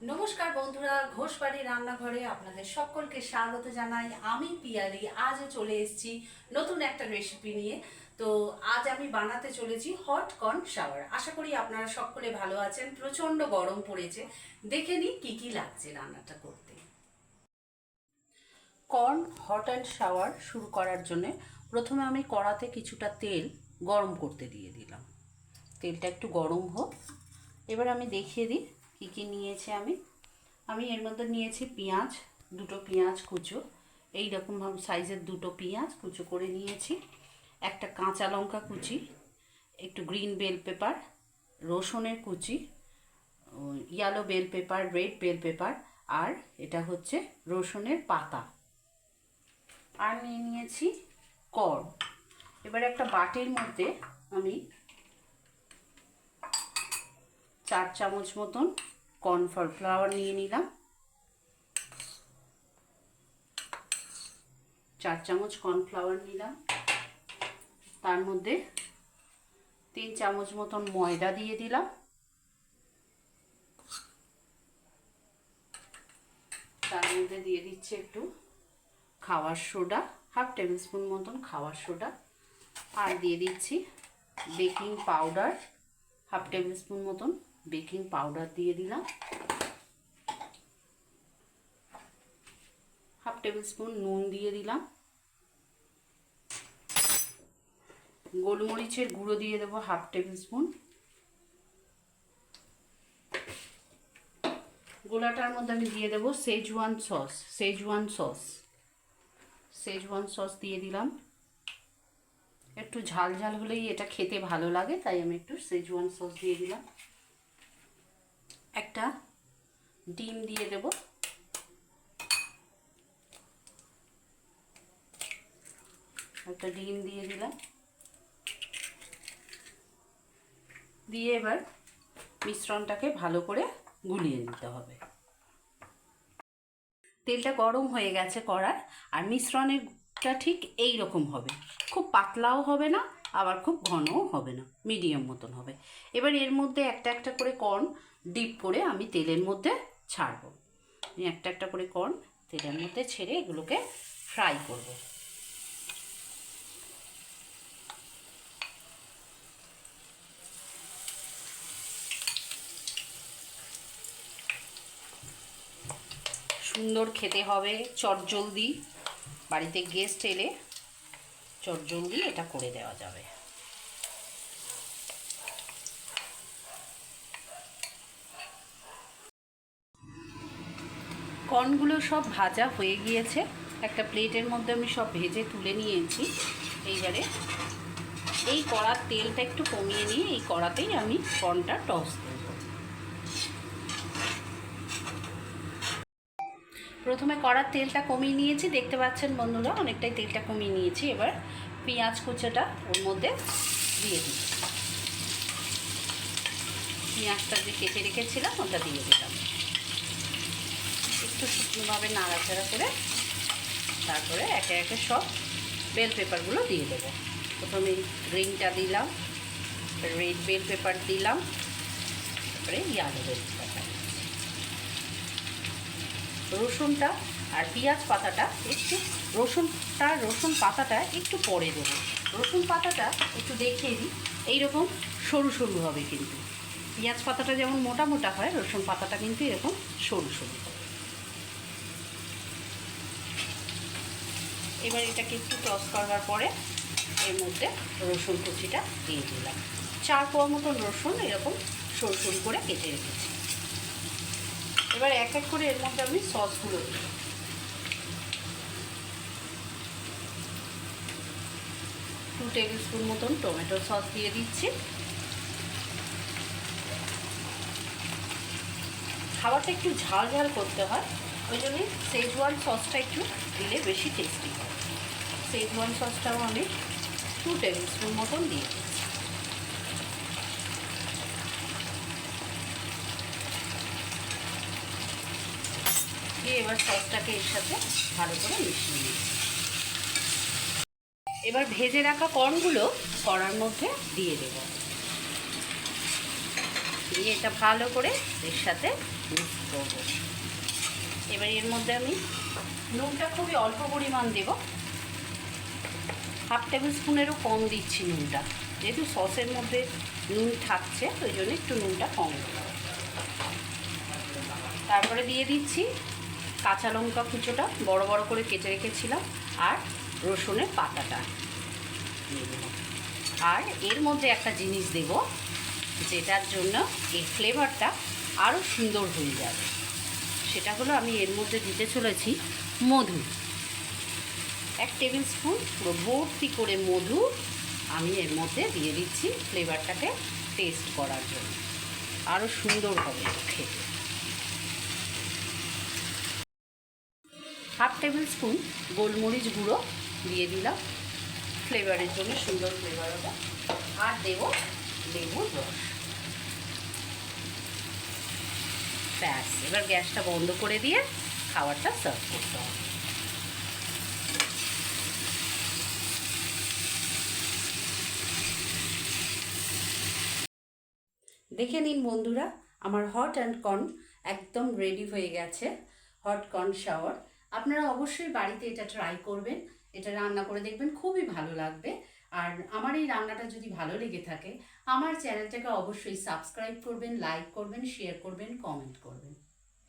নমস্কার বন্ধুরা, ঘোষবাড়ি রান্নাঘরে আপনাদের সকলকে স্বাগত জানাই। আমি পিয়ালি। আজও চলে এসেছি নতুন একটা রেসিপি নিয়ে। তো আজ আমি বানাতে চলেছি হট কর্ন শাওয়ার। আশা করি আপনারা সকলে ভালো আছেন। প্রচণ্ড গরম পড়েছে। দেখে নিই কী কী লাগছে রান্নাটা করতে। কর্ন হট অ্যান্ড শাওয়ার শুরু করার জন্য প্রথমে আমি কড়াতে কিছুটা তেল গরম করতে দিয়ে দিলাম। তেলটা একটু গরম হোক। এবার আমি দেখিয়ে দিই কী কী নিয়েছি আমি এর মধ্যে নিয়েছি পেঁয়াজ, দুটো পেঁয়াজ কুচো, এইরকম সাইজের দুটো পেঁয়াজ কুচো করে নিয়েছি, একটা কাঁচা লঙ্কা কুচি, একটু গ্রিন বেল পেপার, রসুনের কুচি, yellow bell pepper, red bell pepper, আর এটা হচ্ছে রসুনের পাতা, আর নিয়েছি কর্ন। এবার একটা বাটির মধ্যে আমি 4 চামচ মতন কর্নফ্লাওয়ার নিয়ে নিলাম। 4 চামচ কর্নফ্লাওয়ার নিলাম। তার মধ্যে 3 চামচ মতন ময়দা দিয়ে দিলাম। তার মধ্যে দিয়ে দিচ্ছি একটু খাওয়ার সোডা, হাফ টেবিল স্পুন মতন খাওয়ার সোডা, আর দিয়ে দিচ্ছি baking powder, half table spoon মতন বেকিং পাউডার দিয়ে দিলাম। হাফ টেবিল স্পুন নুন দিয়ে দিলাম। গোলমরিচের গুঁড়ো দিয়ে দেবো হাফ টেবিল স্পুন। গোলাটার মধ্যে আমি দিয়ে দেবো সেজওয়ান সস দিয়ে দিলাম। একটু ঝাল ঝাল হলেই এটা খেতে ভালো লাগে, তাই আমি একটু সেজওয়ান সস দিয়ে দিলাম। একটা ডিম দিয়ে দেব। একটা ডিম দিয়ে দিলাম। দিয়ে এবার মিশ্রণটাকে ভালো করে গুলিয়ে নিতে হবে। তেলটা গরম হয়ে গেছে কড়ায়, আর মিশ্রণেরটা ঠিক এই রকম হবে। খুব পাতলাও হবে না, আবার খুব ঘনও হবে না, মিডিয়াম মতন হবে। এবার এর মধ্যে একটা একটা করে কর্ন ডিপ করে আমি তেলের মধ্যে ছাড়বো। একটা একটা করে কর্ন তেলের মধ্যে ছেড়ে এগুলোকে ফ্রাই করব। সুন্দর খেতে হবে, চটজলদি। বাড়িতে গেস্ট এলে চটজলদি এটা করে দেওয়া যাবে। কর্নগুলো সব ভাজা হয়ে গিয়েছে। একটা প্লেটের মধ্যে আমি সব ভেজে তুলে নিয়েছি। এইবারে এই কড়ার তেলটা একটু কমিয়ে নিয়ে এই কড়াতেই আমি কর্নটা টস দেব। প্রথমে কড়ার তেলটা কমিয়ে নিয়েছি, দেখতে পাচ্ছেন বন্ধুরা, অনেকটাই তেলটা কমিয়ে নিয়েছি। এবার পেঁয়াজ কুচোটা ওর মধ্যে দিয়ে দিই। পেঁয়াজটা যে কেটে রেখেছিলাম ওটা দিয়ে দিলাম। একটু শুকনোভাবে নাড়াচাড়া করে তারপরে একে একে সব বেল পেপারগুলো দিয়ে দেবো। প্রথমে গ্রিনটা দিলাম, রেড বেল পেপার দিলাম, তারপরে ইয়েলো বেল পেপার। রসুনটা আর পেঁয়াজ পাতাটা একটু রসুন পাতাটা একটু পরে দেবো। রসুন পাতাটা একটু দেখিয়ে দিই, এইরকম সরু সরু হবে, কিন্তু পেঁয়াজ পাতাটা যেমন মোটা মোটা হয়, রসুন পাতাটা কিন্তু এরকম সরু সরু হবে। এবার এটাকে একটু টস করবার পরে এর মধ্যে রসুন কুচিটা দিয়ে দিলাম। 4 কোয়া মতন রসুন এরকম সরু সরু করে কেটে রেখেছি। এবার এক এক করে এর মধ্যে আমি সসগুলো দিই। 2 টেবিল স্পুন মতন টমেটো সস দিয়ে দিচ্ছি। খাবারটা একটু ঝাল ঝাল করতে হয়, ওই জন্যই সেজওয়ান সসটা একটু দিলে বেশি টেস্টি হয়। সেজওয়ান সসটাও আমি 2 টেবিল স্পুন মতন দিয়ে দিচ্ছি। দিয়ে এবার সসটাকে এর সাথে ভালো করে মিশিয়ে নিচ্ছি। এবার ভেজে রাখা কর্নগুলো কড়ার মধ্যে দিয়ে দেব। দিয়ে এটা ভালো করে এর সাথে মিক্স করব। এবার এর মধ্যে আমি নুনটা খুবই অল্প পরিমাণ দেব, 1/2 টেবিল স্পুনেরও কম দিচ্ছি নুনটা, যেহেতু সসের মধ্যে নুন থাকছে ওই জন্য একটু নুনটা কম দেব। তারপরে দিয়ে দিচ্ছি কাঁচা লঙ্কা কুচোটা বড় বড় করে কেটে রেখেছিলাম, আর রসুনের পাতাটা দিয়ে দেবো। আর এর মধ্যে একটা জিনিস দেব, যেটার জন্য এর ফ্লেভারটা আরও সুন্দর হয়ে যাবে, সেটা হলো আমি এর মধ্যে দিতে চলেছি মধু। 1 টেবিল স্পুন পুরো ভর্তি করে মধু আমি এর মধ্যে দিয়ে দিচ্ছি ফ্লেভারটাকে টেস্ট করার জন্য, আরও সুন্দর হবে খেতে। 1/2 টেবিল স্পুন গোলমরিচ গুঁড়ো দিয়ে দিলাম ফ্লেভারের জন্য, সুন্দর ফ্লেভার হবে। আর দেব লেবুর রস। ব্যাস, এবার গ্যাসটা বন্ধ করে দিয়ে খাবারটা সার্ভ করতে হবে। দেখে নিন বন্ধুরা, আমার হট অ্যান্ড কর্ন একদম রেডি হয়ে গেছে। হট কর্ন শাওয়ার আপনারা অবশ্যই বাড়িতে এটা ট্রাই করবেন, এটা রান্না করে দেখবেন, খুবই ভালো লাগবে। আর আমার এই রান্নাটা যদি ভালো লেগে থাকে আমার চ্যানেলটাকে অবশ্যই সাবস্ক্রাইব করবেন, লাইক করবেন, শেয়ার করবেন, কমেন্ট করবেন।